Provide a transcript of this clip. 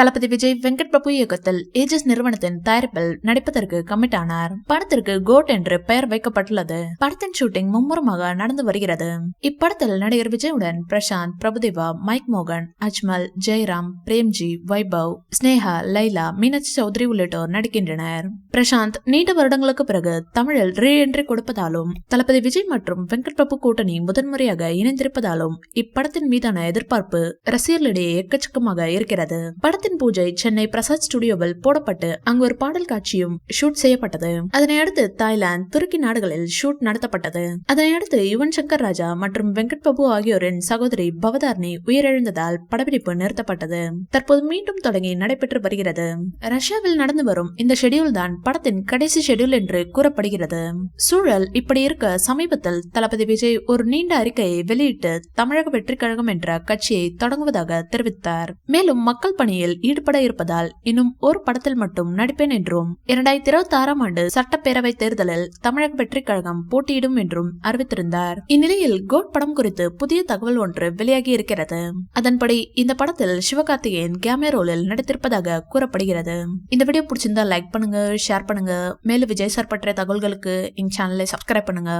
தளபதி விஜய் வெங்கட் பிரபு இயக்கத்தில் ஏஜஸ் நிறுவனத்தின் தயாரிப்பில் நடிப்பதற்கு கமிட் ஆனார். படத்திற்கு கோட் என்று பெயர் வைக்கப்பட்டுள்ளது. படத்தின் ஷூட்டிங் மும்முரமாக நடந்து வருகிறது. இப்படத்தில் நடிகர் விஜயுடன் பிரசாந்த், பிரபுதேவா, மைக் மோகன், அஜ்மல், ஜெயராம், பிரேம்ஜி, வைபவ், ஸ்னேகா, லைலா, மீனாட்சி சௌத்ரி உள்ளிட்டோர் நடிக்கின்றனர். பிரசாந்த் நீண்ட வருடங்களுக்கு பிறகு தமிழில் ரீ என்ட்ரி கொடுப்பதாலும் தளபதி விஜய் மற்றும் வெங்கட் பிரபு கூட்டணி முதன்முறையாக இணைந்திருப்பதாலும் இப்படத்தின் மீதான எதிர்பார்ப்பு ரசிகர்களிடையே எக்கச்சக்கமாக இருக்கிறது. படத்தின் பூஜை சென்னை பிரசாத் ஸ்டுடியோவில் போடப்பட்டு அங்கு ஒரு பாடல் காட்சியும் ஷூட் செய்யப்பட்டது. அதனை அடுத்து தாய்லாந்து, துருக்கி நாடுகளில் ஷூட் நடத்தப்பட்டது. அதனை அடுத்து யுவன் சங்கர் ராஜா மற்றும் வெங்கட் பிரபு ஆகியோரின் சகோதரி பவதாரணி உயிரிழந்ததால் படப்பிடிப்பு நிறுத்தப்பட்டது. தற்போது மீண்டும் தொடங்கி நடைபெற்று வருகிறது. ரஷ்யாவில் நடந்து வரும் இந்த ஷெட்யூல் தான் படத்தின் கடைசி ஷெட்யூல் என்று கூறப்படுகிறது. சூழல் இப்படி இருக்க சமீபத்தில் தளபதி விஜய் ஒரு நீண்ட அறிக்கையை வெளியிட்டு தமிழக வெற்றி கழகம் என்ற கட்சியை தொடங்குவதாக தெரிவித்தார். மேலும் மக்கள் பணியில் ஈடுபட இருப்பதால் இன்னும் ஒரு படத்தில் மட்டும் நடிப்பேன் என்றும் 2026 ஆண்டு சட்டப்பேரவை தேர்தலில் தமிழக வெற்றி கழகம் போட்டியிடும் என்றும் அறிவித்திருந்தார். இந்நிலையில் கோட் படம் குறித்து புதிய தகவல் ஒன்று வெளியாகி இருக்கிறது. அதன்படி இந்த படத்தில் சிவகார்த்திகேயன் கேமியோ ரோலில் நடித்திருப்பதாக கூறப்படுகிறது. இந்த வீடியோ பிடிச்சிருந்தா லைக் பண்ணுங்க, ஷேர் பண்ணுங்க. மேலும் விஜய் சார் பற்றிய தகவல்களுக்கு எங்க சேனலை சப்ஸ்கிரைப் பண்ணுங்க.